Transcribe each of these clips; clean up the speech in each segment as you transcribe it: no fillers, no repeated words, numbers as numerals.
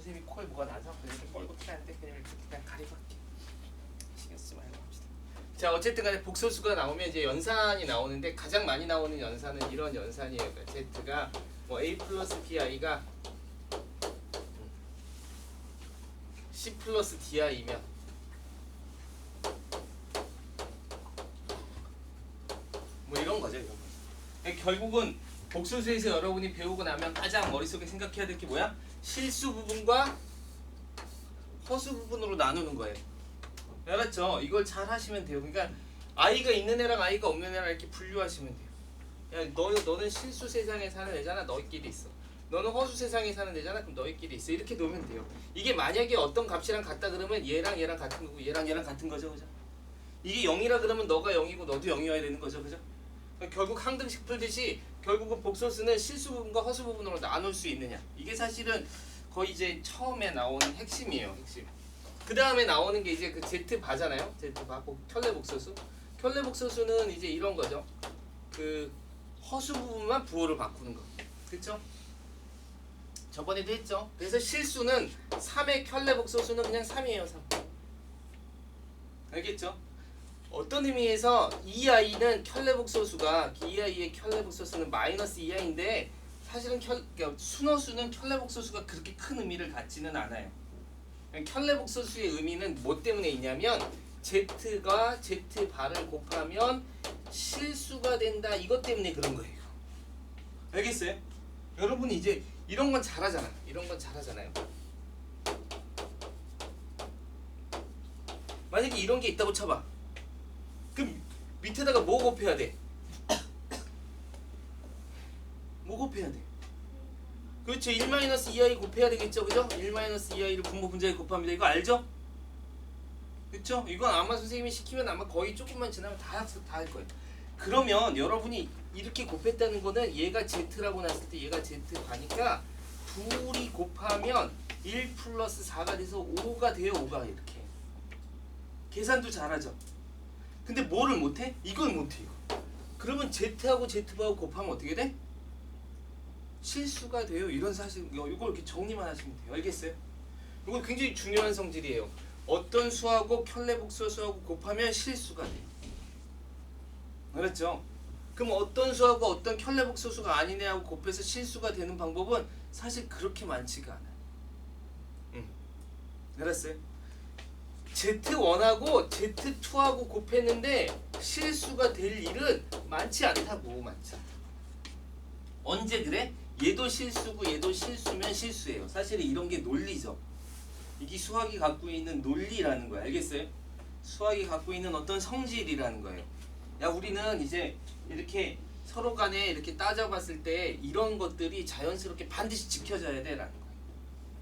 선생님이 코에 뭐가 나서 이렇게 뻘고 티나는데 그냥 이렇게 그냥 가리고 할게. 신경 쓰지 말고 합시다. 자 어쨌든 간에 복소수가 나오면 이제 연산이 나오는데 가장 많이 나오는 연산은 이런 연산이에요. 그러니까 Z가 뭐 A 플러스 BI가 C 플러스 DI면 뭐 이런 거죠. 이런 거. 그러니까 결국은 복소수에서 여러분이 배우고 나면 가장 머릿속에 생각해야 될 게 뭐야? 실수 부분과 허수 부분으로 나누는 거예요. 알았죠? 이걸 잘 하시면 돼요. 그러니까 아이가 있는 애랑 아이가 없는 애랑 이렇게 분류하시면 돼요. 야, 너는 실수 세상에 사는 애잖아. 너희끼리 있어. 너는 허수 세상에 사는 애잖아. 그럼 너희끼리 있어. 이렇게 놓으면 돼요. 이게 만약에 어떤 값이랑 같다 그러면 얘랑 얘랑 같은 거고 얘랑 얘랑 같은 거죠. 그죠? 이게 0이라 그러면 너가 0이고 너도 0이어야 되는 거죠. 그죠? 그러니까 결국 항등식 풀듯이 결국은 복소수는 실수 부분과 허수 부분으로 나눌 수 있느냐. 이게 사실은 거의 이제 처음에 나오는 핵심이에요. 핵심. 그 다음에 나오는 게 이제 그 Z바잖아요. Z바, 켤레복소수. 켤레복소수는 이제 이런 거죠. 그 허수 부분만 부호를 바꾸는 거. 그쵸? 저번에도 했죠. 그래서 실수는 3의 켤레복소수는 그냥 3이에요. 3. 알겠죠? 어떤 의미에서 이 아이는 켤레복소수가 이 아이의 켤레복소수는 마이너스 2아인데 사실은 그러니까 순허수는 켤레복소수가 그렇게 큰 의미를 갖지는 않아요. 켤레복소수의 의미는 뭐 때문에 있냐면 Z가 Z바를 곱하면 실수가 된다 이것 때문에 그런 거예요. 알겠어요? 여러분이 이제 이런 건 잘하잖아. 이런 건 잘하잖아요. 만약에 이런 게 있다고 쳐봐. 그럼 밑에다가 뭐 곱해야 돼? 뭐 곱해야 돼? 그렇죠. 1-2i 곱해야 되겠죠. 그죠? 1-2i를 분모 분자에 곱합니다. 이거 알죠? 그렇죠? 이건 아마 선생님이 시키면 아마 거의 조금만 지나면 다 할 거예요. 그러면 여러분이 이렇게 곱했다는 거는 얘가 Z라고 났을 때 얘가 Z가니까 둘이 곱하면 1 플러스 4가 돼서 5가 돼요. 5가 이렇게. 계산도 잘하죠. 근데 뭐를 못해? 이걸 못해. 이거. 그러면 Z하고 Z바하고 곱하면 어떻게 돼? 실수가 돼요. 이런 사실 이걸 이렇게 정리만 하시면 돼요. 알겠어요? 이거 굉장히 중요한 성질이에요. 어떤 수하고 켤레복소수하고 곱하면 실수가 돼요. 알았죠? 그럼 어떤 수하고 어떤 켤레복소수가 아닌 애하고 곱해서 실수가 되는 방법은 사실 그렇게 많지가 않아요. 알았어요? Z1하고 Z2하고 곱했는데 실수가 될 일은 많지 않다고. 많지 않다. 언제 그래? 얘도 실수고 얘도 실수면 실수예요. 사실은 이런 게 논리죠. 이게 수학이 갖고 있는 논리라는 거야. 알겠어요? 수학이 갖고 있는 어떤 성질이라는 거예요. 야, 우리는 이제 이렇게 서로 간에 이렇게 따져봤을 때 이런 것들이 자연스럽게 반드시 지켜져야 돼라는 거예요.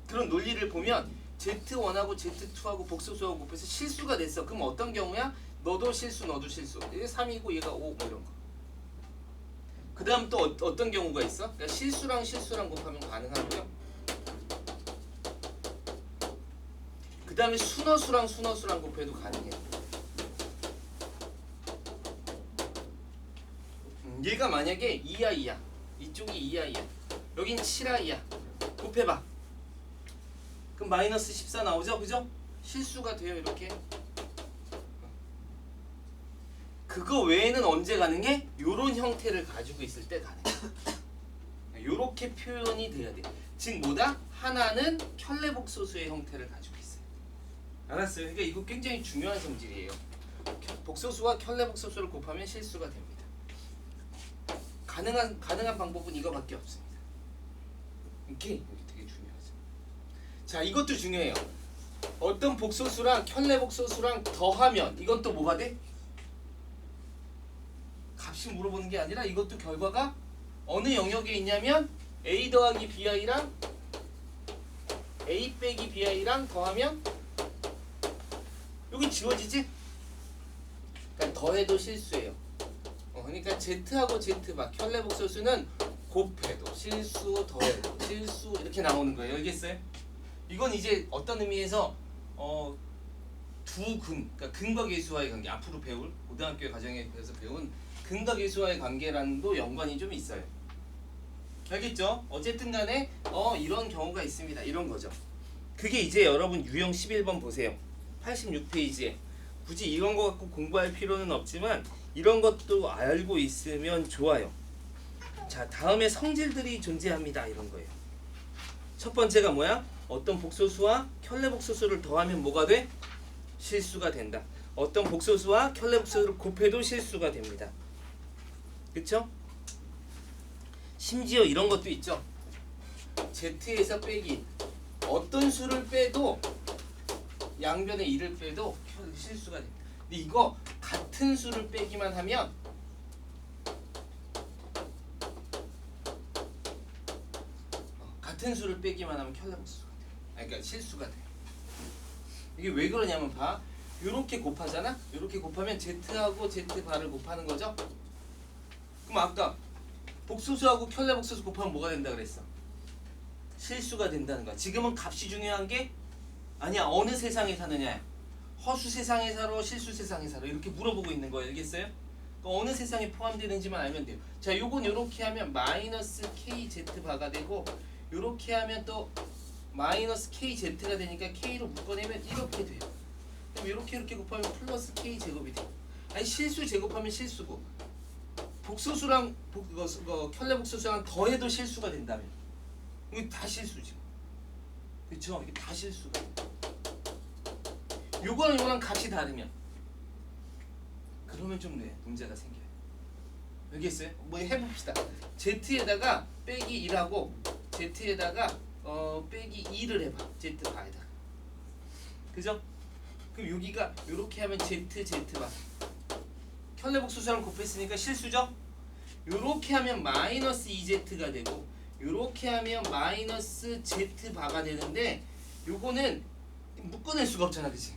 그런 논리를 보면 Z1하고 Z2하고 복소수하고 곱해서 실수가 됐어. 그럼 어떤 경우야? 너도 실수, 너도 실수. 이게 3이고 얘가 5 뭐 이런 거. 그 다음 또 어떤 경우가 있어? 그러니까 실수랑 실수랑 곱하면 가능하고요. 그 다음에 순허수랑 순허수랑 곱해도 가능해요. 얘가 만약에 2i야. 이쪽이 2i야. 여긴 7i야. 곱해봐. 그럼 마이너스 14 나오죠? 그죠? 실수가 돼요. 이렇게. 그거 외에는 언제 가능해? 요런 형태를 가지고 있을 때 가능해. 요렇게 표현이 돼야 돼. 즉 뭐다? 하나는 켤레복소수의 형태를 가지고 있어요. 알았어요? 그러니까 이거 굉장히 중요한 성질이에요. 복소수와 켤레복소수를 곱하면 실수가 됩니다. 가능한 방법은 이거밖에 없습니다. 이게 되게 중요하죠. 자, 이것도 중요해요. 어떤 복소수랑 켤레복소수랑 더하면 이건 또 뭐가 돼? 값이 물어보는 게 아니라 이것도 결과가 어느 영역에 있냐면 A 더하기 BI랑 A 빼기 BI랑 더하면 여기 지워지지? 그러니까 더해도 실수예요. 그러니까 Z하고 Z바 켤레복소수는 곱해도 실수, 더해도 실수 이렇게 나오는 거예요. 알겠어요? 이건 이제 어떤 의미에서 그러니까 근과 계수와의 관계, 앞으로 배울 고등학교 과정에서 배운 근과 계수와의 관계랑도 연관이 좀 있어요. 알겠죠? 어쨌든 간에 이런 경우가 있습니다. 이런 거죠. 그게 이제 여러분 유형 11번 보세요. 86페이지에 굳이 이런 거 갖고 공부할 필요는 없지만 이런 것도 알고 있으면 좋아요. 자, 다음에 성질들이 존재합니다. 이런 거예요. 첫 번째가 뭐야? 어떤 복소수와 켤레 복소수를 더하면 뭐가 돼? 실수가 된다. 어떤 복소수와 켤레 복소수를 곱해도 실수가 됩니다. 그쵸? 심지어 이런 것도 있죠. Z에서 빼기. 어떤 수를 빼도 양변의 1을 빼도 실수가 됩니다. 근데 이거 같은 수를 빼기만 하면 같은 수를 빼기만 하면 켤레 복소수가 돼요. 그러니까 실수가 돼요. 이게 왜 그러냐면 봐. 요렇게 곱하잖아? 요렇게 곱하면 Z하고 Z바를 곱하는 거죠? 그럼 아까 복소수하고 켤레 복소수 곱하면 뭐가 된다 그랬어? 실수가 된다는 거야. 지금은 값이 중요한 게 아니야. 어느 세상에 사느냐. 허수 세상에 살아, 실수 세상에 살아. 이렇게 물어보고 있는 거예요. 알겠어요? 그러니까 어느 세상에 포함되는지만 알면 돼요. 자, 요건 요렇게 하면 마이너스 KZ바가 되고 요렇게 하면 또 마이너스 KZ가 되니까 K로 묶어내면 이렇게 돼요. 그럼 이렇게 곱하면 플러스 K 제곱이 돼. 아니 실수 제곱하면 실수고 복소수랑 켤레 복소수랑 더해도 실수가 된다면 이게 다 실수지. 그렇죠? 이게 다 실수가 돼. 요거랑 요거랑 값이 다르면 그러면 좀 네, 문제가 생겨요. 알겠어요? 뭐 해봅시다. Z에다가 빼기 1하고 Z에다가 빼기 2를 해봐. Z바에다가. 그죠? 그럼 여기가 요렇게 하면 Z바 켤레 복소수랑 곱했으니까 실수죠? 요렇게 하면 마이너스 2Z가 되고 요렇게 하면 마이너스 Z바가 되는데 요거는 묶어낼 수가 없잖아. 그치?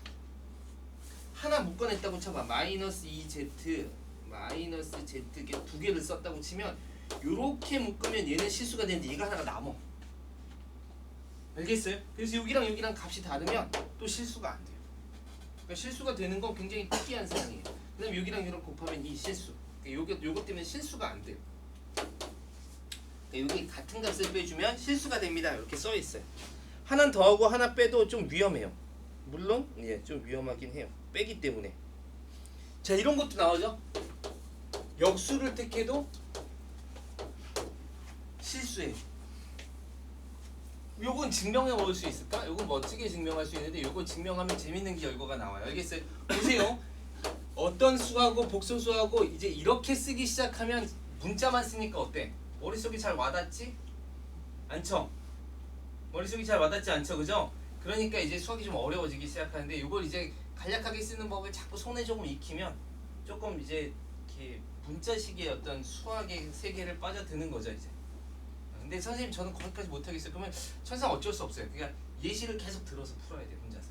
하나 묶어냈다고 쳐봐. 마이너스 2Z 마이너스 Z 두 개를 썼다고 치면 요렇게 묶으면 얘는 실수가 되는데 얘가 하나가 남어. 알겠어요? 그래서 여기랑 여기랑 값이 다르면 또 실수가 안 돼요. 그러니까 실수가 되는 건 굉장히 특이한 상황이에요. 그다음에 여기랑 여기랑 곱하면 이 실수. 그러니까 요거 때문에 실수가 안 돼요. 그러니까 여기 같은 값을 빼주면 실수가 됩니다. 이렇게 써 있어요. 하나 더하고 하나 빼도 좀 위험해요. 물론 예, 좀 위험하긴 해요. 빼기 때문에. 자, 이런 것도 나오죠. 역수를 택해도 실수해요. 요건 증명해 볼 수 있을까? 요건 멋지게 증명할 수 있는데 요거 증명하면 재밌는 결과가 나와요. 알겠어요? 보세요. 어떤 수하고 복소수하고 이제 이렇게 쓰기 시작하면 문자만 쓰니까 어때? 머릿속이 잘 와닿지? 않죠? 머릿속이 잘 와닿지 않죠? 그죠? 그러니까 이제 수학이 좀 어려워지기 시작하는데 요걸 이제 간략하게 쓰는 법을 자꾸 손에 조금 익히면 조금 이제 이렇게 문자식의 어떤 수학의 세계를 빠져드는 거죠 이제. 근데 선생님 저는 거기까지 못하겠어요. 그러면 천상 어쩔 수 없어요. 그러니까 예시를 계속 들어서 풀어야 돼 혼자서.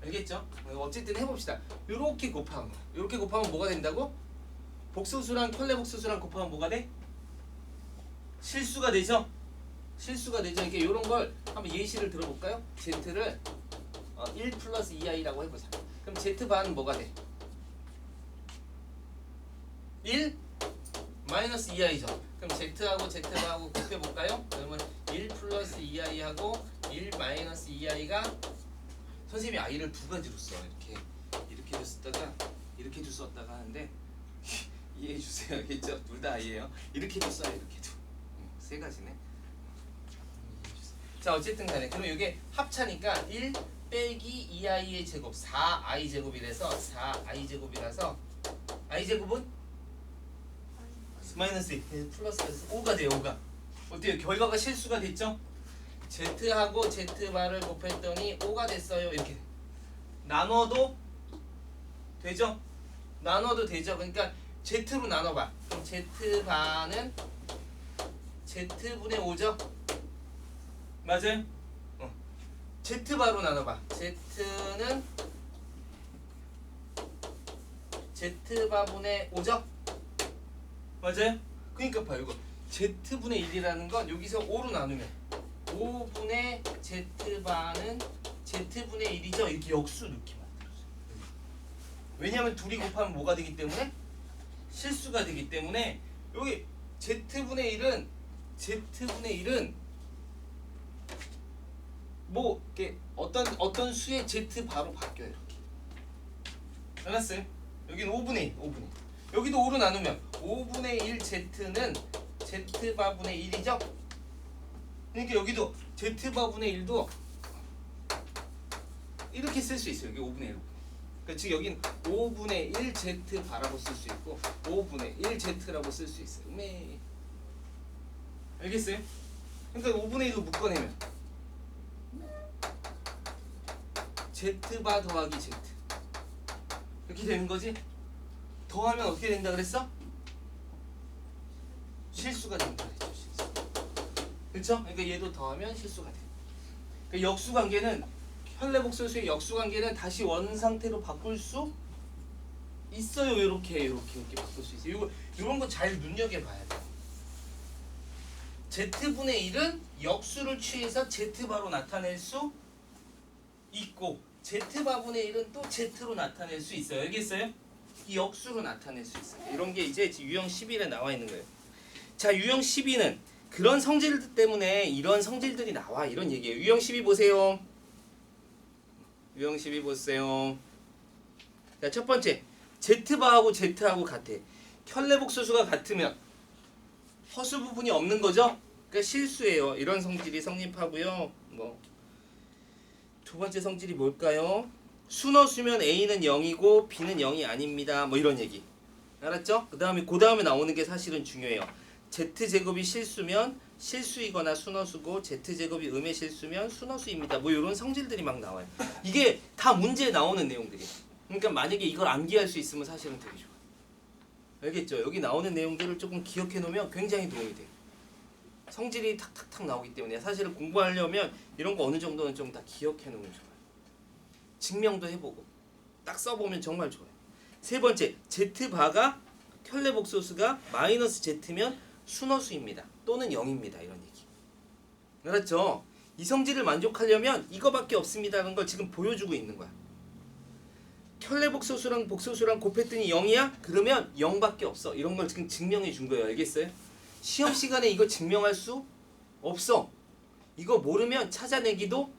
알겠죠? 어쨌든 해봅시다. 요렇게 곱하는 거. 요렇게 곱하면 뭐가 된다고? 복소수랑 켤레 복소수랑 곱하면 뭐가 돼? 실수가 되죠? 실수가 되죠. 이렇게 요런 걸 한번 예시를 들어볼까요? Z를 1 플러스 2i라고 해보자. 그럼 Z반은 뭐가 돼? 1 마이너스 2i죠. 그럼 Z하고 Z바하고 곱해볼까요? 그러면 1 플러스 2i하고 1 마이너스 2i가 선생님이 i를 두 가지로 써. 이렇게도 썼다가 이렇게도 썼다가 하는데 이해해 주세요. 알겠죠? 둘 다 i예요. 이렇게도 써요. 이렇게도. 세 가지네. 자, 어쨌든 간에 그럼 이게 합차니까 1 빼기 2i의 제곱 4i 제곱이라서 4i 제곱이라서 i 제곱은 마이너스 1 플러스 5가 돼요. 5가 어때요? 결과가 실수가 됐죠? Z하고 Z바를 곱했더니 5가 됐어요. 이렇게 나눠도 되죠? 나눠도 되죠? 그러니까 Z로 나눠봐. 그럼 Z바는 Z분의 5죠? 맞아요? Z바로 나눠봐. Z는 Z바분의 5죠? 맞아요? 그러니까 봐요. 이거 Z분의 1이라는 건 여기서 5로 나누면 5분의 Z바는 Z분의 1이죠? 이렇게 역수 넣기 만들어줘요. 왜냐하면 둘이 곱하면 뭐가 되기 때문에? 실수가 되기 때문에 여기 Z분의 1은 뭐 이렇게 어떤 수의 z 바로 바뀌어요. 이렇게. 알았어요? 여기는 5분의 1, 5분의 1. 여기도 5로 나누면 5분의 1 z는 z 바분의 1이죠? 그러니까 여기도 z 바분의 1도 이렇게 쓸 수 있어요. 여기 5분의 1. 그러니까 즉 여긴 5분의 1 z 바라고 쓸 수 있고 5분의 1 z라고 쓸 수 있어요. 네. 알겠어요? 그러니까 5분의 1로 묶어내면 z바 더하기 z 이렇게 되는 거지? 더하면 어떻게 된다 그랬어? 실수가 된다 그랬죠. 실수. 그렇죠? 그러니까 얘도 더하면 실수가 돼. 그러니까 역수관계는 현례복소수의 역수관계는 다시 원 상태로 바꿀 수 있어요. 이렇게 바꿀 수 있어요. 이런 거 잘 눈여겨봐야 돼. z분의 1은 역수를 취해서 z바로 나타낼 수 있고 z바분의 1은 또 z로 나타낼 수 있어요. 알겠어요? 이 역수로 나타낼 수 있어요. 이런 게 이제 유형 12에 나와 있는 거예요. 자, 유형 12는 그런 성질들 때문에 이런 성질들이 나와. 이런 얘기예요. 유형 12 보세요. 유형 12 보세요. 자, 첫 번째. z바하고 z하고 같아. 현례복소수가 같으면 허수 부분이 없는 거죠? 그러니까 실수예요. 이런 성질이 성립하고요. 뭐 두 번째 성질이 뭘까요? 순허수면 A는 0이고 B는 0이 아닙니다. 뭐 이런 얘기. 알았죠? 그 다음에 나오는 게 사실은 중요해요. Z제곱이 실수면 실수이거나 순허수고 Z제곱이 음의 실수면 순허수입니다. 뭐 이런 성질들이 막 나와요. 이게 다 문제에 나오는 내용들이에요. 그러니까 만약에 이걸 암기할 수 있으면 사실은 되게 좋아요. 알겠죠? 여기 나오는 내용들을 조금 기억해 놓으면 굉장히 도움이 돼요. 성질이 탁탁탁 나오기 때문에 사실은 공부하려면 이런 거 어느 정도는 좀 다 기억해 놓으면 좋아요. 증명도 해보고 딱 써보면 정말 좋아요. 세 번째, z바가 현례복소수가 마이너스 z면 순허수입니다. 또는 0입니다. 이런 얘기. 알았죠? 이 성질을 만족하려면 이거밖에 없습니다라는 걸 지금 보여주고 있는 거야. 현례복소수랑 복소수랑 곱했더니 0이야? 그러면 0밖에 없어. 이런 걸 지금 증명해 준 거예요. 알겠어요? 시험 시간에 이거 증명할 수 없어. 이거 모르면 찾아내기도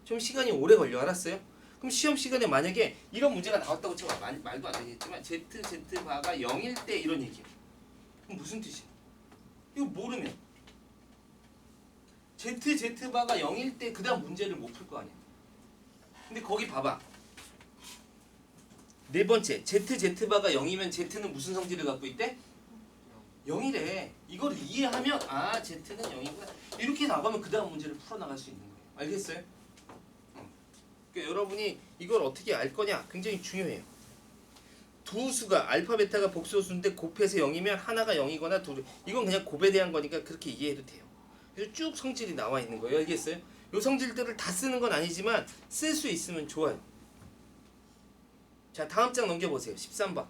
좀 시간이 오래 걸려. 알았어요? 그럼 시험 시간에 만약에 이런 문제가 나왔다고 쳐봐. 말도 안 되겠지만 z바가 0일 때 이런 얘기야. 그럼 무슨 뜻이야? 이거 모르면 z바가 0일 때 그 다음 문제를 못 풀 거 아니야. 근데 거기 봐봐. 네 번째, z바가 0이면 z는 무슨 성질을 갖고 있대? 0이래. 이걸 이해하면 아 z는 0이구나. 이렇게 나가면 그 다음 문제를 풀어나갈 수 있는 거예요. 알겠어요? 그러니까 여러분이 이걸 어떻게 알 거냐 굉장히 중요해요. 두 수가 알파 베타가 복소수인데 곱해서 0이면 하나가 0이거나 둘 이건 그냥 곱에 대한 거니까 그렇게 이해해도 돼요. 그래서 쭉 성질이 나와 있는 거예요. 알겠어요? 이 성질들을 다 쓰는 건 아니지만 쓸 수 있으면 좋아요. 자, 다음 장 넘겨보세요. 13번.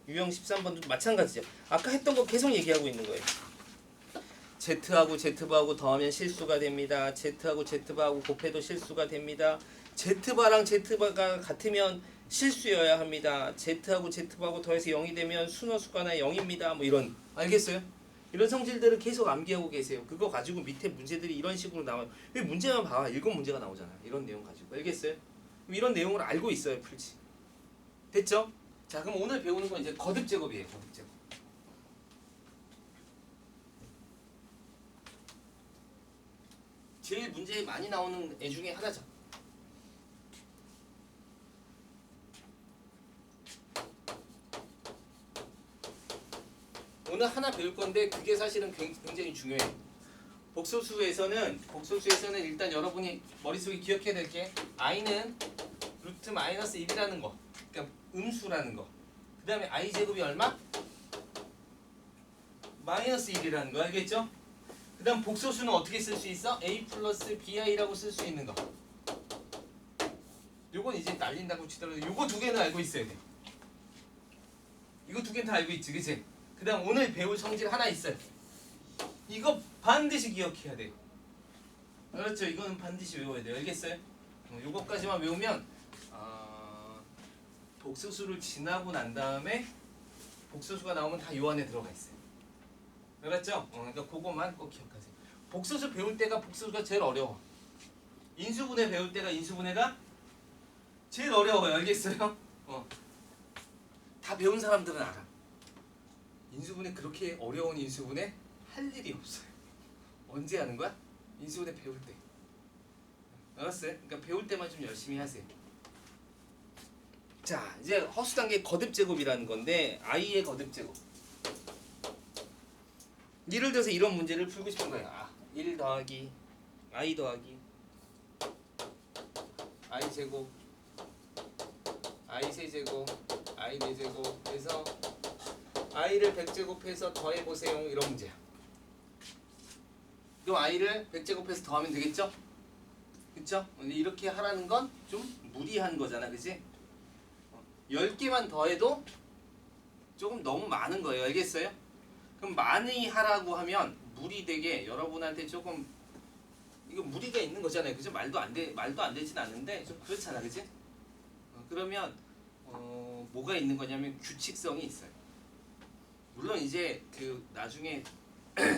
유형 13번도 마찬가지죠. 아까 했던 거 계속 얘기하고 있는 거예요. Z하고 Z바하고 더하면 실수가 됩니다. Z하고 Z바하고 곱해도 실수가 됩니다. Z바랑 Z바가 같으면 실수여야 합니다. Z하고 Z바하고 더해서 0이 되면 순허수거나 0입니다. 뭐 이런. 알겠어요? 이런 성질들을 계속 암기하고 계세요. 그거 가지고 밑에 문제들이 이런 식으로 나와요. 왜 문제만 봐봐. 일곱 문제가 나오잖아. 이런 내용 가지고. 알겠어요? 그럼 이런 내용을 알고 있어야 풀지. 됐죠? 자, 그럼 오늘 배우는 건 이제 거듭 제곱이에요. 거듭 제곱. 제일 문제에 많이 나오는 애 중에 하나죠. 오늘 하나 배울 건데 그게 사실은 굉장히 중요해요. 복소수에서는 일단 여러분이 머릿속에 기억해야 될 게 i는 루트 마이너스 1이라는 거. 그러니까 음수라는 거. 그 다음에 i 제곱이 얼마? 마이너스 1이라는 거. 알겠죠? 그 다음 복소수는 어떻게 쓸 수 있어? a 플러스 bi라고 쓸 수 있는 거. 요건 이제 날린다고 치더라도 요거 두 개는 알고 있어야 돼. 이거 두 개는 다 알고 있지, 그치? 그 다음 오늘 배울 성질 하나 있어요. 이거 반드시 기억해야 돼요. 그렇죠? 이거는 반드시 외워야 돼요. 알겠어요? 요거까지만 외우면 복소수를 지나고 난 다음에 복소수가 나오면 다 요 안에 들어가 있어요. 알았죠? 그러니까 그거만 꼭 기억하세요. 복소수 배울 때가 복소수가 제일 어려워. 인수분해 배울 때가 인수분해가 제일 어려워요. 알겠어요? 다 배운 사람들은 알아. 인수분해 그렇게 어려운 인수분해 할 일이 없어요. 언제 하는 거야? 인수분해 배울 때. 알았어요? 그러니까 배울 때만 좀 열심히 하세요. 자, 이제 허수 단계 거듭 제곱이라는 건데 i의 거듭 제곱. 예를 들어서 이런 문제를 풀고 싶은 거야. 1 더하기 i 더하기 i 제곱 i 세제곱 i 4제곱 해서 i를 100제곱해서 더해보세요. 이런 문제야. 그럼 i를 100제곱해서 더하면 되겠죠? 그쵸? 이렇게 하라는 건 좀 무리한 거잖아. 그치? 10개만 더해도 조금 너무 많은 거예요. 알겠어요? 그럼 많이 하라고 하면 무리되게 여러분한테 조금 이거 무리가 있는 거잖아요. 그죠? 말도 안 되진 않는데 좀 그렇잖아. 그치? 그러면 뭐가 있는 거냐면 규칙성이 있어요. 물론 이제 그 나중에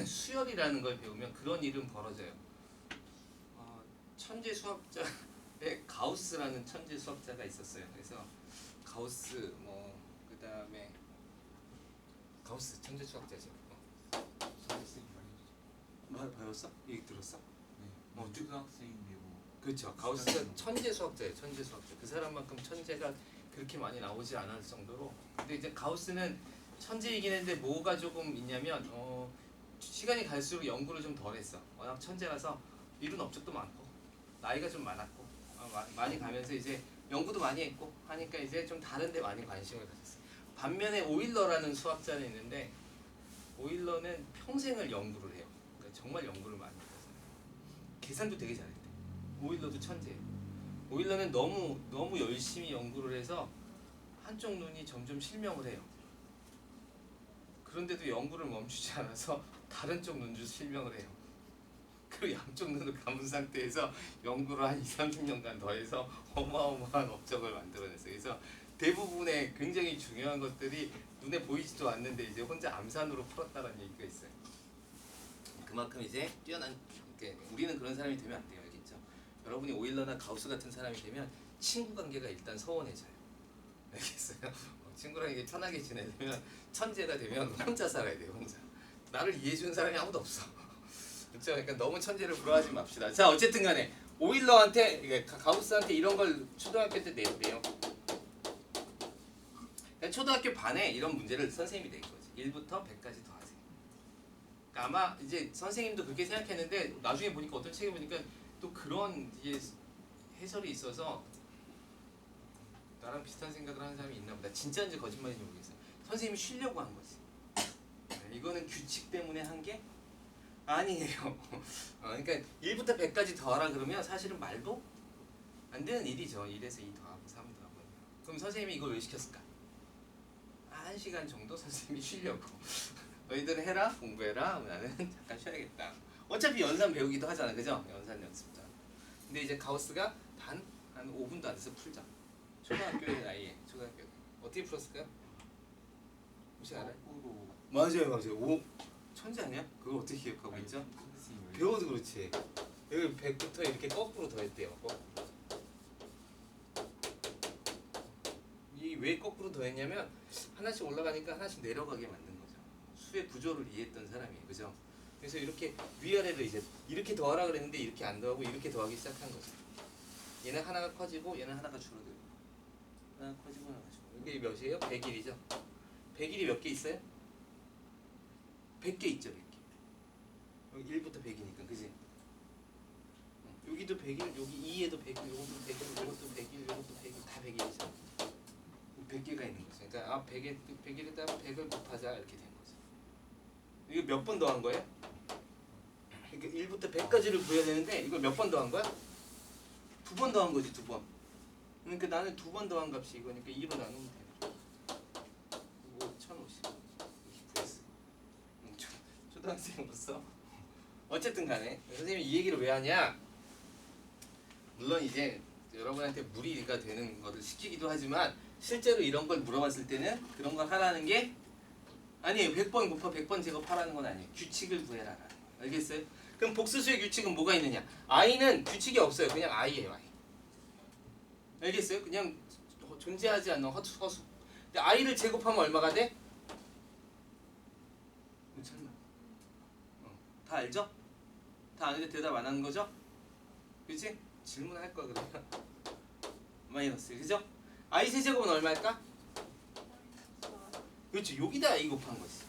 수열이라는 걸 배우면 그런 일은 벌어져요. 천재 수학자의 가우스라는 천재 수학자가 있었어요. 그래서 가우스 그 다음에 가우스 천재 수학자죠. 말 배웠어? 얘기 들었어? 네. 초등학생이고. 그렇죠. 가우스가 천재 수학자예요. 천재 수학자. 그 사람만큼 천재가 그렇게 많이 나오지 않을 정도로. 근데 이제 가우스는 천재이긴 했는데 뭐가 조금 있냐면 시간이 갈수록 연구를 좀 덜했어. 워낙 천재라서 이룬 업적도 많고 나이가 좀 많았고 많이 가면서 이제 연구도 많이 했고 하니까 이제 좀 다른 데 많이 관심을 가졌어요. 반면에 오일러라는 수학자는 있는데 오일러는 평생을 연구를 해요. 그러니까 정말 연구를 많이 했어요. 계산도 되게 잘했대. 오일러도 천재예요. 오일러는 너무 열심히 연구를 해서 한쪽 눈이 점점 실명을 해요. 그런데도 연구를 멈추지 않아서 다른 쪽 눈도 실명을 해요. 그리고 양쪽 눈을 감은 상태에서 연구를 한 20-30년간 더해서 어마어마한 업적을 만들어냈어요. 그래서 대부분의 굉장히 중요한 것들이 눈에 보이지도 않는데 이제 혼자 암산으로 풀었다는 얘기가 있어요. 그만큼 이제 뛰어난, 우리는 그런 사람이 되면 안 돼요. 알겠죠? 여러분이 오일러나 가우스 같은 사람이 되면 친구 관계가 일단 서원해져요. 알겠어요? 친구랑 이게 편하게 지내려면 천재가 되면 혼자 살아야 돼요. 혼자. 나를 이해해주는 사람이 아무도 없어. 그렇죠? 그러니까 너무 천재를 부러워하지 맙시다. 자, 어쨌든 간에 오일러한테, 가우스한테 이런 걸 초등학교 때 냈대요. 그러니까 초등학교 반에 이런 문제를 선생님이 낸 거지. 1부터 100까지 더 하세요. 그러니까 아마 이제 선생님도 그렇게 생각했는데 나중에 보니까 어떤 책에 보니까 또 그런 이제 해설이 있어서 나랑 비슷한 생각을 하는 사람이 있나 보다. 진짜인지 거짓말인지 모르겠어요. 선생님이 쉬려고 한 거지. 이거는 규칙 때문에 한 게 아니에요. 그러니까 1부터 100까지 더하라 그러면 사실은 말도 안 되는 일이죠. 1에서 2 더하고 3 더하고. 그럼 선생님이 이걸 왜 시켰을까? 1시간 정도 선생님이 쉬려고. 너희들은 해라, 공부해라. 나는 잠깐 쉬어야겠다. 어차피 연산 배우기도 하잖아, 그죠? 연산 연습자. 근데 이제 가우스가 한 5분도 안 돼서 풀자. 초등학교의 나이에 초등학교 어떻게 풀었을까요? 혹시 알아요? 맞아요. 천재 아니야? 그걸 어떻게 기억하고 있죠? 배워도 그렇지. 여기 100부터 이렇게 거꾸로 더했대요. 이 왜 거꾸로 더했냐면 하나씩 올라가니까 하나씩 내려가게 만든 거죠. 수의 구조를 이해했던 사람이에요. 그죠? 그래서 이렇게 위아래로 이제 이렇게 더하라 그랬는데 이렇게 안 더하고 이렇게 더하기 시작한 거죠. 얘는 하나가 커지고 얘는 하나가 줄어들고 하나 커지고 하나가 줄어들고. 이게 몇이에요? 100일이죠. 100일이 몇 개 있어요? 100개 있죠. 100개. 여기 1부터 100이니까 그지? 여기도 100일, 여기 2에도 100일, 요것도 100일, 요것도 100일, 요것도 100일, 다 100일이죠. 100개가 있는 거죠. 그러니까 100일에다가 100을 곱하자 이렇게 된 거죠. 이거 몇 번 더한 거예요? 그러니까 1부터 100까지를 구해야 되는데 이걸 몇 번 더한 거야? 2번 더한 거지, 2번. 그러니까 나는 2번 더한 값이 이거니까 2로 나누면 돼요. 1050. 구했어. 초등학생으로서 어쨌든 간에 선생님이 이 얘기를 왜 하냐? 물론 이제 여러분한테 무리가 되는 것을 시키기도 하지만 실제로 이런 걸 물어봤을 때는 그런 걸 하라는 게 아니에요. 100번 곱하 100번 제곱하라는 건 아니에요. 규칙을 구해라라는 거예요. 알겠어요? 그럼 복수수의 규칙은 뭐가 있느냐? i는 규칙이 없어요. 그냥 i예요. i. 알겠어요? 그냥 존재하지 않는 허수. 근데 i를 제곱하면 얼마가 돼? 설마. 다 알죠? 다 아는데 대답 안 하는 거죠? 그치? 질문할 거야 그러면. 마이너스. 그죠? i 세제곱은 얼마일까? 그렇죠. 여기다 i 곱한 거지.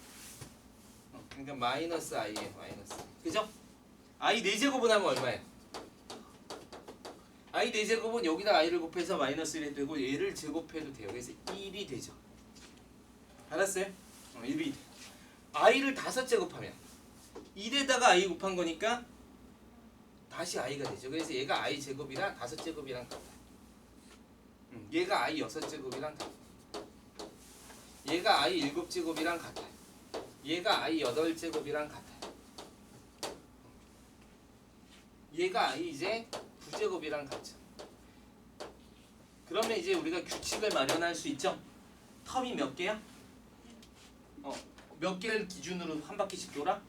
그러니까 마이너스 i예요. 마이너스. 그죠? i 4제곱은 하면 얼마예요? i 4제곱은 여기다 i를 곱해서 마이너스 1이 되고 얘를 제곱해도 돼요. 그래서 1이 되죠. 알았어요? 1이 돼. i를 5제곱하면 1에다가 i 곱한 거니까 다시 i가 되죠. 그래서 얘가 i 제곱이랑 5제곱이랑 같아. 얘가 i 6제곱이랑 같아. 얘가 i 7제곱이랑 같아. 얘가 i 8제곱이랑 같아. 얘가 i 이제 9제곱이랑 같죠. 그러면 이제 우리가 규칙을 마련할 수 있죠. 텀이 몇 개야? 몇 개를 기준으로 한 바퀴씩 돌아?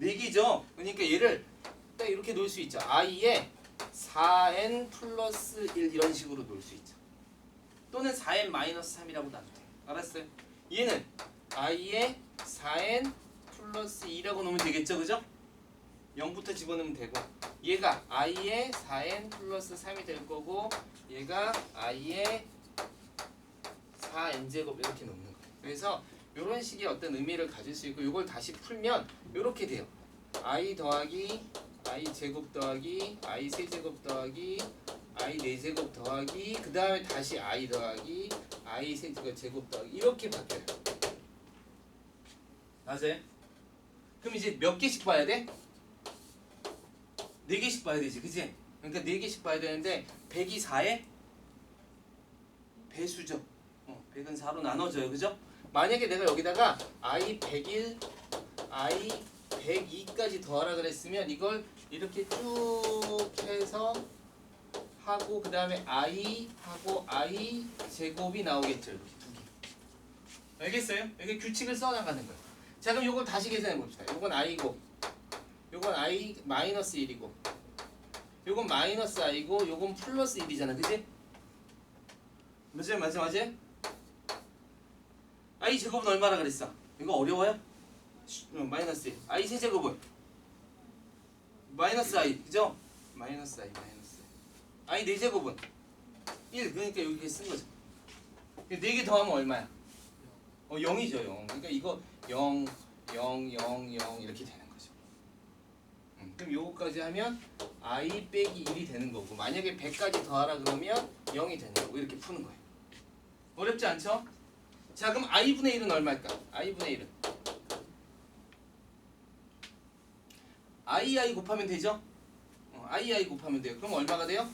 4개죠. 그러니까 얘를 딱 이렇게 놓을 수 있죠. i에 4n 플러스 1 이런 식으로 놓을 수 있죠. 또는 4n 마이너스 3이라고 나눠요. 알았어요? 얘는 i에 4n 플러스 2라고 놓으면 되겠죠. 그죠? 0부터 집어넣으면 되고 얘가 i에 4n 플러스 3이 될 거고 얘가 i에 4n제곱 이렇게 놓는 거예요. 그래서 이런 식의 어떤 의미를 가질 수 있고 이걸 다시 풀면 이렇게 돼요. i 더하기 i 제곱 더하기 i 세제곱 더하기 i 4제곱 더하기 그 다음에 다시 i 더하기 i 세제곱 더하기 이렇게 바뀌어요. 맞아요? 그럼 이제 몇 개씩 봐야 돼? 4개씩 봐야 되지, 그치? 그러니까 4개씩 봐야 되는데 100이 4에 배수죠. 100은 4로 나눠져요, 그죠? 만약에 내가 여기다가 i 101, i 102까지 더하라 그랬으면 이걸 이렇게 쭉 해서 하고 그 다음에 i 하고 i 제곱이 나오겠죠, 이렇게 두 개. 알겠어요? 이게 규칙을 써나가는 거예요. 자, 그럼 이걸 다시 계산해 봅시다. 이건 i고, 요건 i 마이너스 1이고, 요건 마이너스 i고, 요건 플러스 1이잖아, 그지? 맞아요? i 제곱은 얼마나 그랬어? 이거 어려워요? 마이너스 1. i 세제곱은 마이너스 i, 그죠? 마이너스 i 4제곱은 1, 그러니까 여기 쓴 거죠. 4개 더하면 얼마야? 0이죠, 0. 그러니까 이거 0, 0, 0, 0 이렇게 되는 거죠. 그럼 요거까지 하면 i 빼기 1이 되는 거고 만약에 100까지 더하라 그러면 0이 되는 거고 이렇게 푸는 거예요. 어렵지 않죠? 자, 그럼 i분의 1은 얼마일까? i분의 1은 i 곱하면 되죠? i 곱하면 돼요. 그럼 얼마가 돼요?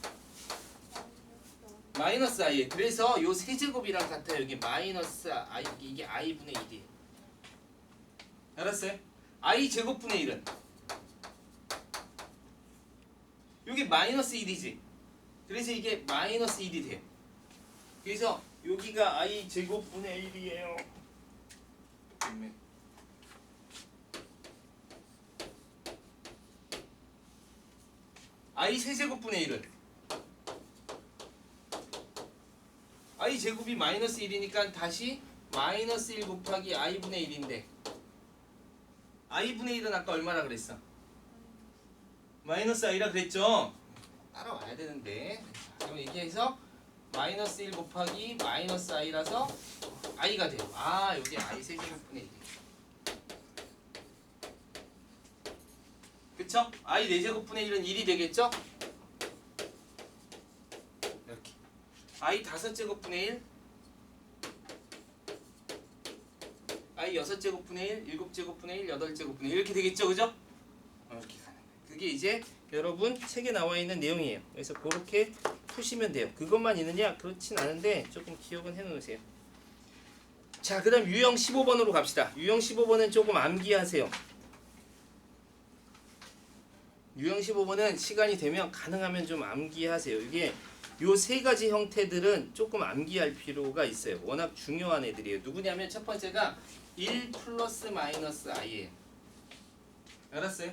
마이너스 i. 그래서 요 세제곱이랑 같아요. 여기 마이너스 i, 이게 i분의 1이에요. 알았어요? i 제곱분의 1은 여기 마이너스 1이지. 그래서 이게 마이너스 1이 돼요. 그래서 여기가 i 제곱분의 1이에요. i 세제곱분의 1은 i 제곱이 마이너스 1이니까 다시 마이너스 1 곱하기 i분의 1인데 i분의 1은 아까 얼마나 그랬어? 마이너스 i라 그랬죠? 따라와야 되는데 그럼 얘기해서 마이너스 1 곱하기 마이너스 i라서 i가 돼요. 아, 여기 i 세제곱분의 1. 그쵸? i 4제곱분의 1은 1이 되겠죠? 이렇게 i 5제곱분의 1 i 6제곱분의 1, 7제곱분의 1, 8제곱분의 1 이렇게 되겠죠? 그죠? 이렇게 가는 거예요. 그게 이제 여러분 책에 나와 있는 내용이에요. 그래서 그렇게 푸시면 돼요. 그것만 있느냐? 그렇진 않은데 조금 기억은 해놓으세요. 자, 그 다음 유형 15번으로 갑시다. 유형 15번은 조금 암기하세요. 유형 15번은 시간이 되면 가능하면 좀 암기하세요. 이게 요 세 가지 형태들은 조금 암기할 필요가 있어요. 워낙 중요한 애들이에요. 누구냐면 첫 번째가 1 플러스 마이너스 i예요. 알았어요?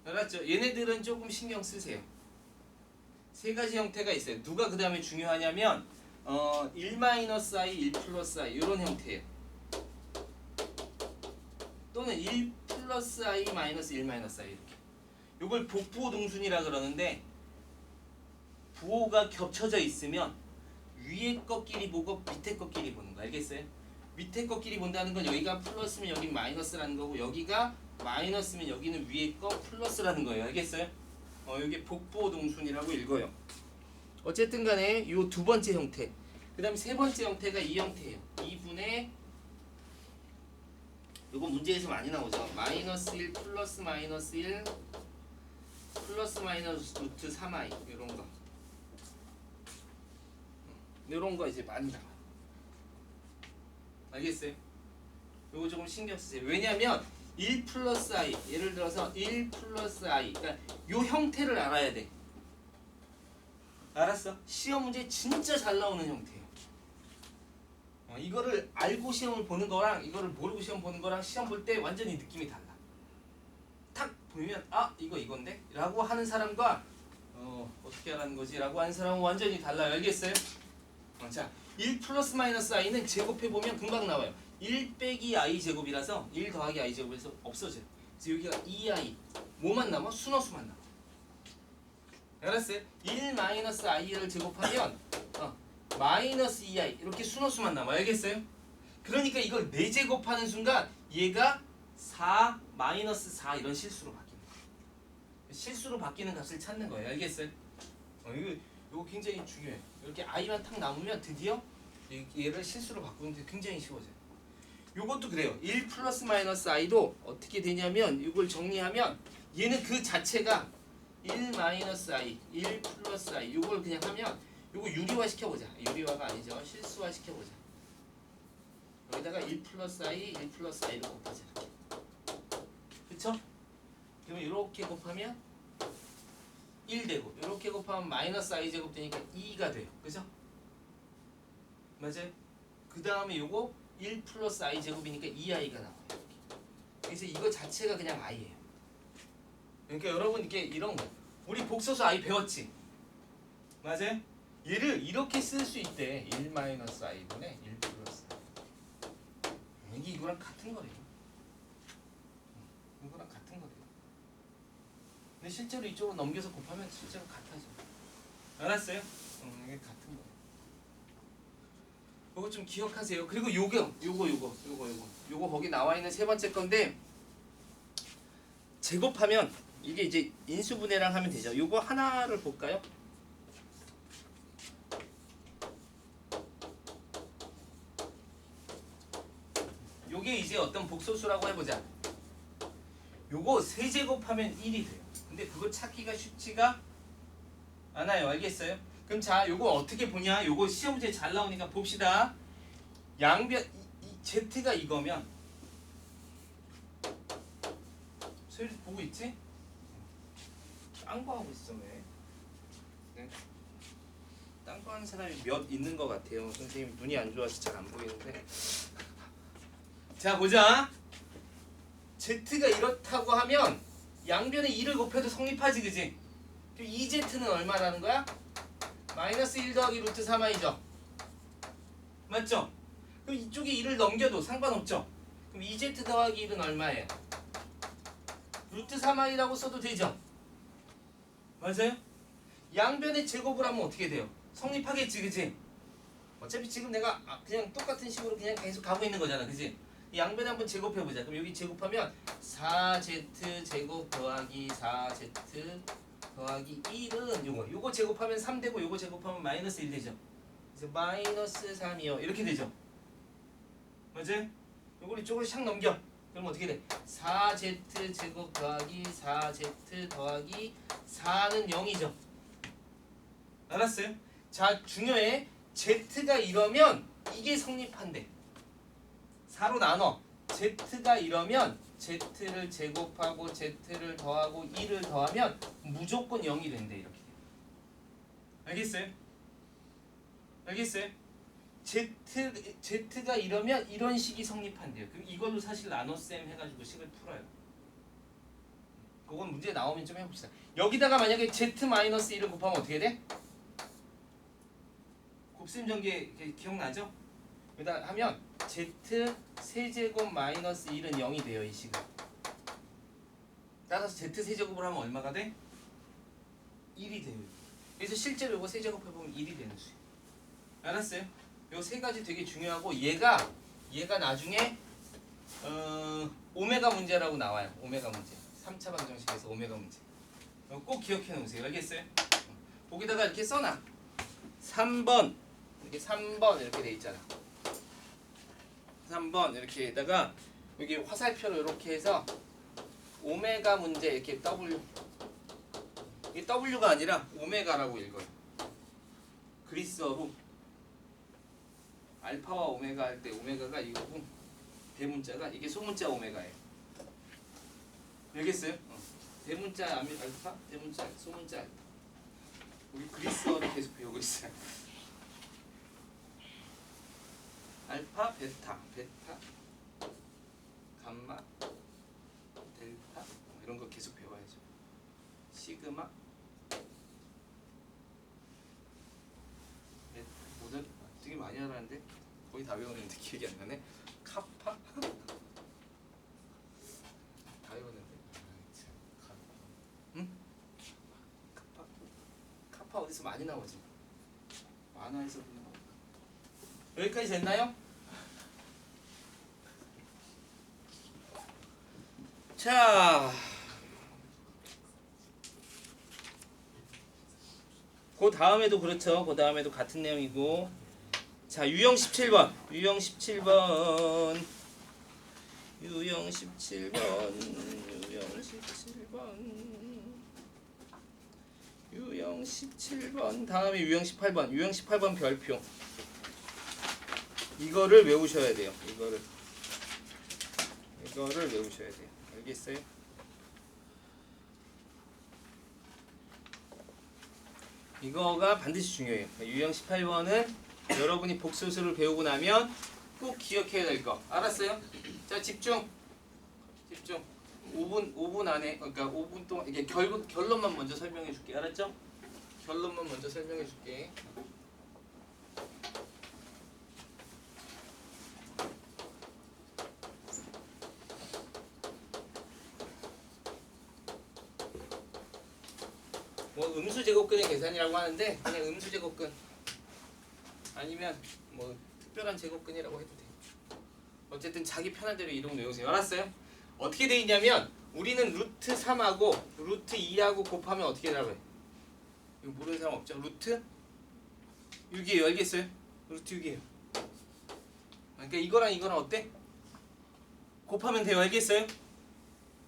알았죠? 얘네들은 조금 신경 쓰세요. 세 가지 형태가 있어요. 누가 그 다음에 중요하냐면 1-i, 1 플러스 i 이런 형태예요. 또는 1 플러스 i 마이너스 1 마이너스 i 이렇게. 이걸 복부호 동순이라 그러는데 부호가 겹쳐져 있으면 위에 것끼리 보고 밑에 것끼리 보는 거 알겠어요? 밑에 것끼리 본다는 건 여기가 플러스면 여기 마이너스라는 거고 여기가 마이너스면 여기는 위에 거 플러스라는 거예요. 알겠어요? 이게 복부호 동순이라고 읽어요. 어쨌든 간에 이 두 번째 형태. 그 다음에 세 번째 형태가 이 형태예요. 2분의 이거 문제에서 많이 나오죠. 마이너스 1 플러스 마이너스 1 플러스 마이너스 루트 3i 이런 거. 이런 거 이제 많이 나와. 알겠어요? 이거 조금 신경 쓰세요. 왜냐면 1 플러스 i 예를 들어서 1 플러스 i 그러니까 요 형태를 알아야 돼. 알았어? 시험 문제 진짜 잘 나오는 형태예요. 이거를 알고 시험을 보는 거랑 이거를 모르고 시험 보는 거랑 시험 볼 때 완전히 느낌이 달라. 탁 보면 아 이거 이건데? 라고 하는 사람과 어떻게 하라는 거지? 라고 하는 사람은 완전히 달라요. 알겠어요? 자, 1 플러스 마이너스 i는 제곱해보면 금방 나와요. 1 빼기 i 제곱이라서 1 더하기 i 제곱에서 없어져요. 그래서 여기가 2i 뭐만 남아? 순어수만 남아. 알았어요? 1 마이너스 i를 제곱하면 마이너스 2i 이렇게 순어수만 남아. 알겠어요? 그러니까 이걸 4제곱하는 순간 얘가 4 마이너스 4 이런 실수로 바뀌는 거예요. 실수로 바뀌는 값을 찾는 거예요. 알겠어요? 이거 굉장히 중요해요. 이렇게 i만 탁 남으면 드디어 얘를 실수로 바꾸는데 굉장히 쉬워져요. 요것도 그래요. 1 플러스 마이너스 i도 어떻게 되냐면 이걸 정리하면 얘는 그 자체가 1 마이너스 i, 1 플러스 i 요걸 그냥 하면 요거 유리화 시켜보자. 유리화가 아니죠. 실수화 시켜보자. 여기다가 1 플러스 i, 1 플러스 i로 곱하자. 그쵸? 그러면 이렇게 곱하면 1 되고 이렇게 곱하면 마이너스 i 제곱 되니까 2가 돼요. 그죠? 맞아요? 그 다음에 요거 1 플러스 i 제곱이니까 2i가 나와요. 그래서 이거 자체가 그냥 i예요. 그러니까 여러분 이게 이런 거 우리 복소수 i 배웠지? 맞아요? 얘를 이렇게 쓸 수 있대. 1 마이너스 i분의 1 플러스 i. 이게 이거랑 같은 거래요. 이거랑 같은 거래요. 근데 실제로 이쪽으로 넘겨서 곱하면 실제로 같아져. 알았어요? 이게 같은 거예요. 이거 좀 기억하세요. 그리고 요거 거기 나와 있는 세 번째 건데 제곱하면 이게 이제 인수분해랑 하면 되죠. 요거 하나를 볼까요? 요게 이제 어떤 복소수라고 해보자. 요거 세제곱하면 1이 돼요. 근데 그거 찾기가 쉽지가 않아요. 알겠어요? 그럼 자 요거 어떻게 보냐. 요거 시험 문제 잘 나오니까 봅시다. 양변 이 Z가 이거면 소리 보고 있지? 딴거 하고 있어 왜? 네? 딴거 하는 사람이 몇 있는 것 같아요. 선생님 눈이 안 좋아서 잘 안 보이는데. 자 보자. Z가 이렇다고 하면 양변에 2를 곱해도 성립하지 그지? 그럼 2Z는 얼마라는 거야? 마이너스 1 더하기 루트 3i죠. 맞죠? 그럼 이쪽에 2를 넘겨도 상관없죠? 그럼 2Z 더하기 1은 얼마예요? 루트 3i라고 써도 되죠? 맞아요? 양변의 제곱을 하면 어떻게 돼요? 성립하겠지 그지? 어차피 지금 내가 그냥 똑같은 식으로 그냥 계속 가고 있는 거잖아 그지? 이 양변에 한번 제곱해보자. 그럼 여기 제곱하면 4Z 제곱 더하기 4Z 더하기 1은 요거 제곱하면 3 되고 요거 제곱하면 마이너스 1 되죠. 그래서 마이너스 3이요. 이렇게 되죠. 맞아요? 요걸 이쪽으로 샥 넘겨. 그럼 어떻게 돼? 4Z 제곱 더하기 4Z 더하기 4는 0이죠. 알았어요? 자 중요해. Z가 이러면 이게 성립한대. 4로 나눠. Z가 이러면 Z를 제곱하고 Z를 더하고 2를 더하면 무조건 0이 된대. 이렇게. 알겠어요? 알겠어요? Z가 이러면 이런 식이 성립한대요. 그럼 이걸로 사실 나눗셈 해가지고 식을 풀어요. 그건 문제 나오면 좀 해봅시다. 여기다가 만약에 z-1을 곱하면 어떻게 돼? 곱셈 전개 기억나죠? 여기다 하면 z 세제곱 마이너스 1은 0이 돼요. 이 식은. 따라서 z 세제곱을 하면 얼마가 돼? 1이 돼요. 그래서 실제로 이거 세제곱해보면 1이 되는 수예요. 알았어요? 요 세 가지 되게 중요하고 얘가 나중에 오메가 문제라고 나와요. 오메가 문제. 3차 방정식에서 오메가 문제. 이거 꼭 기억해 놓으세요. 알겠어요? 거기다가 이렇게 써놔. 3번 이렇게 3번 이렇게 돼 있잖아. 3번 이렇게다가 여기 화살표로 이렇게 해서 오메가 문제 이렇게 W. 이 W가 아니라 오메가라고 읽어요. 그리스어로 알파와 오메가 할 때 오메가가 이거고 대문자가 이게 소문자 오메가예요. 알겠어요? 대문자 알파, 대문자 소문자 알파. 우리 그리스어를 계속 배우고 있어요. 알파, 베타, 감마, 델타 이런 거 계속 배워야죠. 시그마, 모든 되게 많이 알았는데 거의 다 외웠는데 기억이 안 나네. 카파 다 외웠는데. 응? 카파 어디서 많이 나오지? 만화에서 보는 거. 여기까지 됐나요? 자, 그 다음에도 그렇죠. 그 다음에도 같은 내용이고. 자, 유형 17번. 유형 17번. 유형 17번. 유형 17번. 유형 17번. 다음에 유형 18번. 유형 18번 별표. 이거를 외우셔야 돼요. 이거를 외우셔야 돼요. 알겠어요? 이거가 반드시 중요해요. 유형 18번은 여러분이 복소수를 배우고 나면 꼭 기억해야 될 거. 알았어요? 자, 집중. 5분 안에, 그러니까 5분 동안 이게 결론만 먼저 설명해 줄게. 알았죠? 결론만 먼저 설명해 줄게. 뭐 음수 제곱근의 계산이라고 하는데 그냥 음수 제곱근 아니면 뭐 특별한 제곱근이라고 해도 돼요. 어쨌든 자기 편한 대로 이름 외우세요. 알았어요? 어떻게 돼 있냐면 우리는 루트 3하고 루트 2하고 곱하면 어떻게 나와요? 이거 모르는 사람 없죠? 루트 6이에요. 알겠어요? 루트 6이에요. 그러니까 이거랑 어때? 곱하면 돼요. 알겠어요?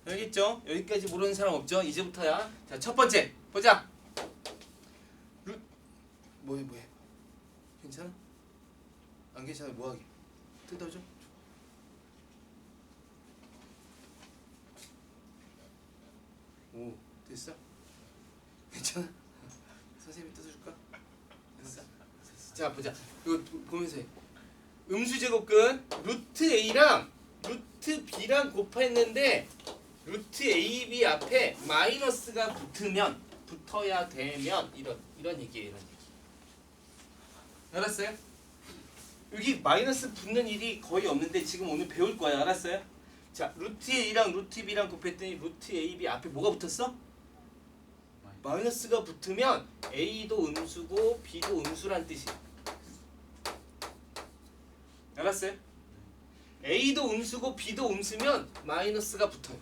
알겠죠? 여기까지 모르는 사람 없죠? 이제부터야. 자, 첫 번째 보자. 뭐해? 괜찮아? 안 괜찮아? 뭐하게? 뜯어줘? 오, 됐어? 괜찮아? 선생님이 뜯어줄까? 됐어? 자, 보자. 이거 보면서 해. 음수 제곱근 루트 A랑 루트 B랑 곱했는데 루트 AB 앞에 마이너스가 붙어야 되면 이런 얘기예요. 이런 얘기. 알았어요? 여기 마이너스 붙는 일이 거의 없는데 지금 오늘 배울 거야. 알았어요? 자, 루트 A랑 루트 B랑 곱했더니 루트 AB 앞에 뭐가 붙었어? 마이너스가 붙으면 A도 음수고 B도 음수란 뜻이야. 알았어요? A도 음수고 B도 음수면 마이너스가 붙어요.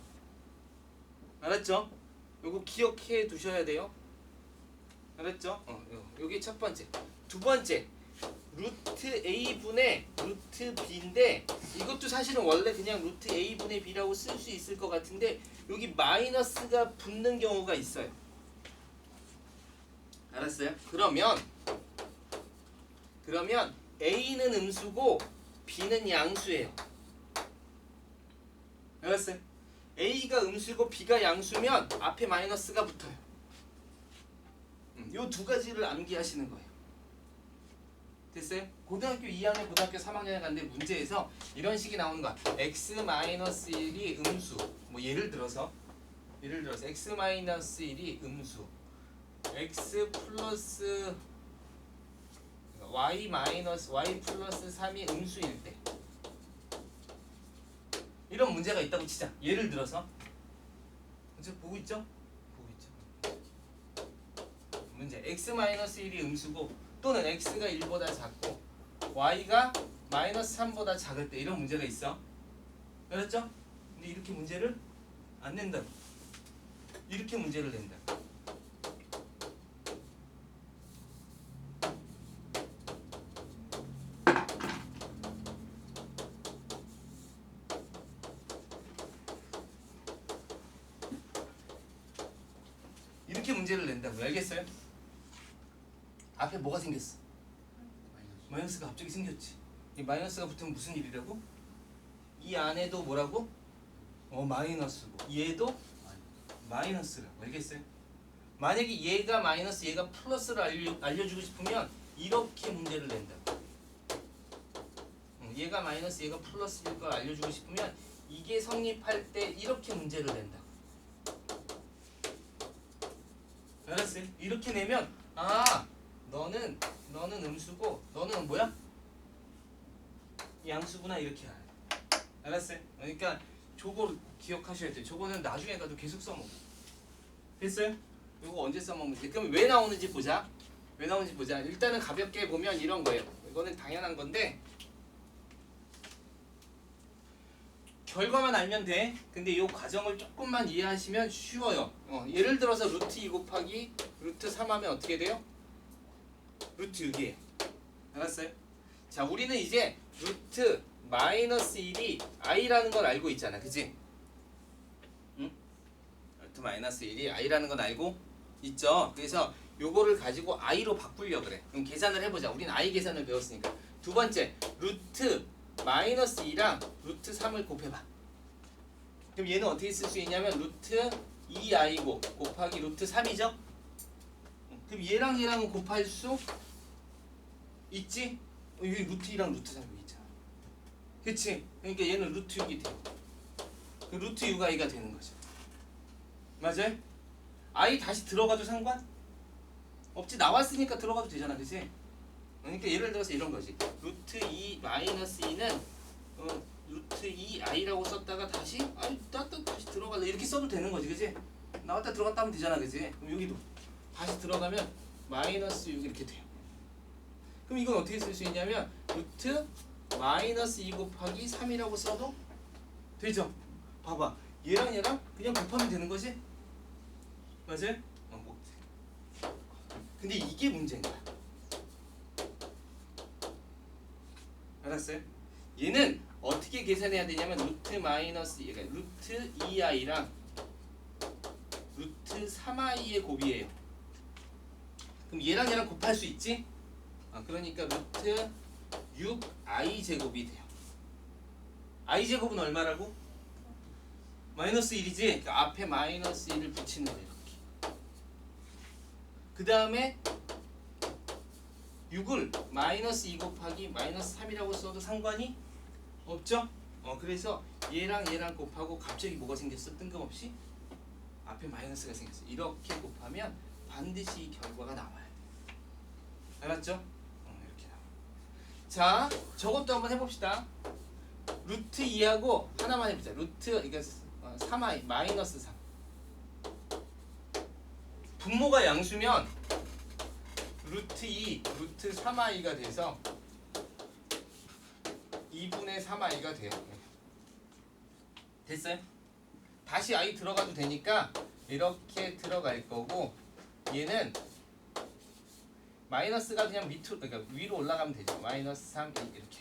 알았죠? 요거 기억해 두셔야 돼요. 알았죠? 요게 첫 번째. 두 번째, 루트 A분의 루트 B인데 이것도 사실은 원래 그냥 루트 A분의 B라고 쓸 수 있을 것 같은데 여기 마이너스가 붙는 경우가 있어요. 알았어요? 그러면 A는 음수고 B는 양수예요. 알았어요? A가 음수고 B가 양수면 앞에 마이너스가 붙어요. 요 두 가지를 암기하시는 거예요. 됐어요? 고등학교 2학년, 고등학교 3학년에 갔는데 문제에서 이런 식이 나오는 거야. x-1이 음수. 뭐 예를 들어서 예를 들어서 x-1이 음수, x 플러스 y 마이너스 y 플러스 3이 음수일 때 이런 문제가 있다고 치자. 예를 들어서 이제 보고 있죠? 보고 있죠. 문제 x-1이 음수고 또는 x가 1보다 작고 y가 마이너스 3보다 작을 때 이런 문제가 있어. 알았죠? 근데 이렇게 문제를 안 낸다고. 이렇게 문제를 낸다. 이렇게 문제를 낸다고. 알겠어요? 앞에 뭐가 생겼어? 마이너스가 갑자기 생겼지. 이 마이너스가 붙으면 무슨 일이라고? 이 안에도 뭐라고? 마이너스고 얘도 마이너스라고. 알겠어요? 만약에 얘가 마이너스 얘가 플러스를 알려주고 싶으면 이렇게 문제를 낸다고. 얘가 마이너스 얘가 플러스일 걸 알려주고 싶으면 이게 성립할 때 이렇게 문제를 낸다고. 알았어요? 이렇게 내면 너는 음수고 너는 뭐야? 양수구나 이렇게 알아요. 알았어요? 그러니까 저거 기억하셔야 돼요. 저거는 나중에 가도 계속 써먹어. 됐어요? 이거 언제 써먹는지. 그럼 왜 나오는지 보자. 왜 나오는지 보자. 일단은 가볍게 보면 이런 거예요. 이거는 당연한 건데 결과만 알면 돼. 근데 이 과정을 조금만 이해하시면 쉬워요. 예를 들어서 루트 2 곱하기 루트 3 하면 어떻게 돼요? 루트 6이에요. 알았어요? 자, 우리는 이제 루트 마이너스 1이 i라는 걸 알고 있잖아. 그치? 응? 루트 마이너스 1이 i라는 건 알고 있죠? 그래서 요거를 가지고 i로 바꾸려고 그래. 그럼 계산을 해보자. 우린 i 계산을 배웠으니까. 두 번째, 루트 마이너스 2랑 루트 3을 곱해봐. 그럼 얘는 어떻게 쓸 수 있냐면 루트 2i고 곱하기 루트 3이죠? 그럼 얘랑 곱할 수 있지? 여기 루트 2랑 루트 3 여기 있잖아. 그치? 그러니까 얘는 루트 6이 돼. 그 루트 6i가 되는 거죠. 맞아요? i 다시 들어가도 상관? 없지. 나왔으니까 들어가도 되잖아. 그치? 그러니까 예를 들어서 이런 거지. 루트 2 마이너스 2는 루트 2i라고 썼다가 다시 다시 들어갈래 이렇게 써도 되는 거지. 그치? 나왔다 들어갔다 하면 되잖아. 그치? 그럼 여기도 다시 들어가면 마이너스 6 이렇게 돼요. 그럼 이건 어떻게 쓸 수 있냐면 루트 마이너스 2 곱하기 3이라고 써도 되죠? 봐봐. 얘랑 그냥 곱하면 되는 거지? 맞아요? 근데 이게 문제인 거야. 알았어요? 얘는 어떻게 계산해야 되냐면 루트 마이너스 그러니까 루트 2i랑 루트 3i의 곱이에요. 그럼 얘랑 곱할 수 있지? 그러니까 루트 6i 제곱이 돼요. i 제곱은 얼마라고? 마이너스 1이지? 그러니까 앞에 마이너스 1을 붙이는 거예요. 이렇게. 그 다음에 6을 마이너스 2 곱하기 마이너스 3이라고 써도 상관이 없죠? 그래서 얘랑 곱하고 갑자기 뭐가 생겼어? 뜬금없이 앞에 마이너스가 생겼어. 이렇게 곱하면 반드시 이 결과가 나와야 돼. 알았죠? 이렇게 나와. 자, 저것도 한번 해봅시다. 루트 2하고 하나만 해보자. 루트 그러니까 3i 마이너스 3. 분모가 양수면 루트 2, 루트 3i가 돼서 2분의 3i가 돼요. 됐어요? 다시 i 들어가도 되니까 이렇게 들어갈 거고 얘는 마이너스가 그냥 밑으로 그러니까 위로 올라가면 되죠. 마이너스 3, 1 이렇게.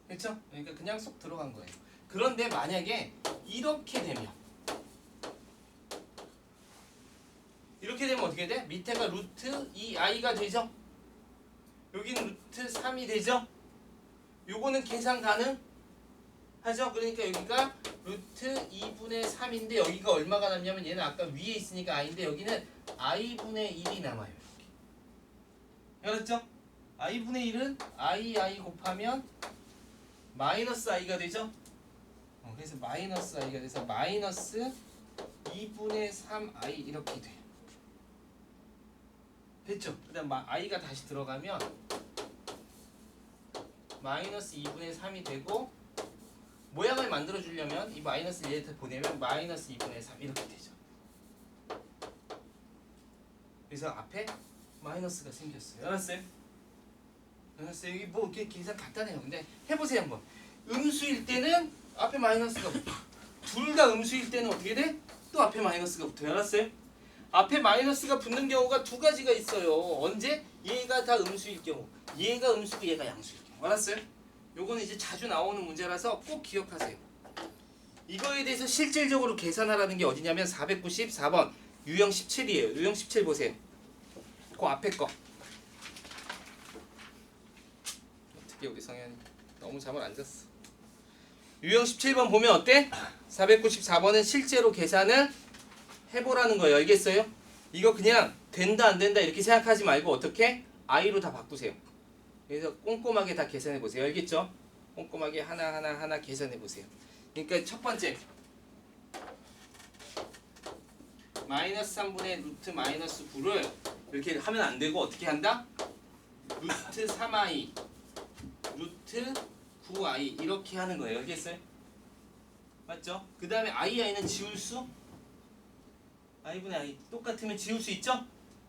그렇죠? 그러니까 그냥 쏙 들어간 거예요. 그런데 만약에 이렇게 되면 어떻게 돼? 밑에가 루트 2i가 되죠? 여기는 루트 3이 되죠? 요거는 계산 가능? 하죠? 그러니까 여기가 루트 2분의 3인데 여기가 얼마가 남냐면 얘는 아까 위에 있으니까 i인데 여기는 i분의 1이 남아요. 이렇게. 알았죠? i분의 1은 i 곱하면 마이너스 i가 되죠? 그래서 마이너스 i가 돼서 마이너스 2분의 3i 이렇게 돼. 됐죠? 그다음 i가 다시 들어가면 마이너스 2분의 3이 되고 모양을 만들어 주려면 이 마이너스를 얘한테 보내면 마이너스 2분의 3 이렇게 되죠. 그래서 앞에 마이너스가 생겼어요. 알았어요? 알았어요? 여기 뭐 이렇게 계산 간단해요. 근데 해보세요 한번. 음수일 때는 앞에 마이너스가 붙어. 둘 다 음수일 때는 어떻게 돼? 또 앞에 마이너스가 붙어요. 알았어요? 앞에 마이너스가 붙는 경우가 두 가지가 있어요. 언제? 얘가 다 음수일 경우, 얘가 음수고 얘가 양수일 경우. 알았어요? 요거는 이제 자주 나오는 문제라서 꼭 기억하세요. 이거에 대해서 실질적으로 계산하라는 게 어디냐면 494번 유형 17이에요. 유형 17 보세요. 그 앞에 거. 어떻게 우리 성현이 너무 잠을 안 잤어. 유형 17번 보면 어때? 494번은 실제로 계산을 해보라는 거예요. 알겠어요? 이거 그냥 된다 안 된다 이렇게 생각하지 말고 어떻게? i로 다 바꾸세요. 그래서 꼼꼼하게 다 계산해 보세요. 알겠죠? 꼼꼼하게 하나 계산해 보세요. 그러니까 첫 번째 마이너스 3분의 루트 마이너스 9를 이렇게 하면 안 되고 어떻게 한다? 루트 3i 루트 9i 이렇게 하는 거예요. 알겠어요? 맞죠? 그 다음에 i는 지울 수? i분의 i 똑같으면 지울 수 있죠?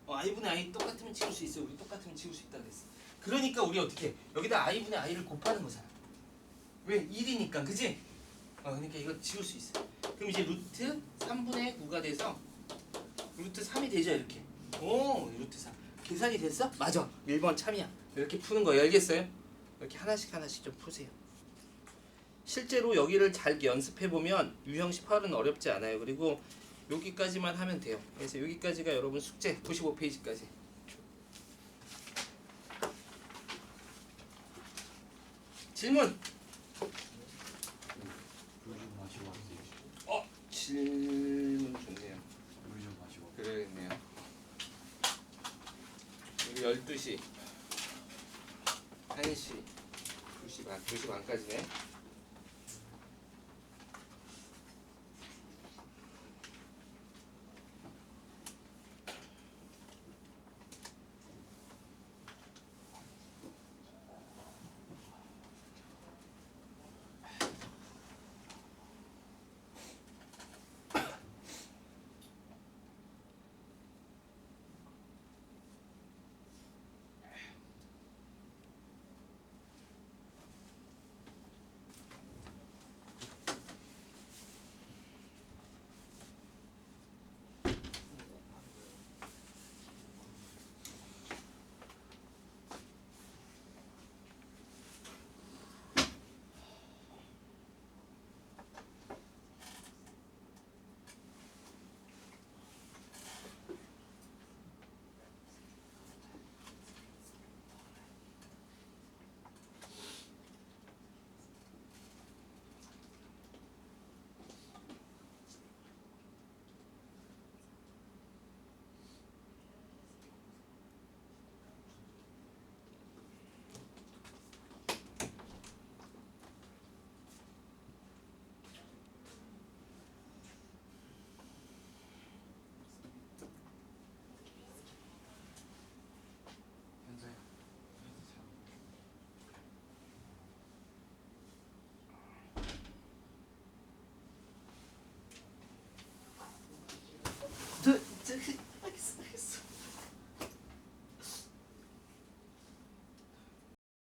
i분의 i 똑같으면 지울 수 있어요. 우리 똑같으면 지울 수 있다 그랬어. 그러니까 우리 어떻게 해? 여기다 i분의 i를 곱하는 거잖아. 왜? 1이니까 그지? 그러니까 이거 지울 수 있어. 그럼 이제 루트 3분의 9가 돼서 루트 3이 되죠 이렇게. 오 루트 3 계산이 됐어? 맞아. 1번 참이야. 이렇게 푸는 거예요. 알겠어요? 이렇게 하나씩 좀 푸세요. 실제로 여기를 잘 연습해보면 유형 18은 어렵지 않아요. 그리고 여기까지만 하면 돼요. 그래서 여기까지가 여러분 숙제 95페이지까지. 질문. 물 좀 마시고 왔어요. 질문 좋네요. 물 좀 마시고. 그러겠네요. 여기 12시, 1시, 2시 반, 2시 반까지네.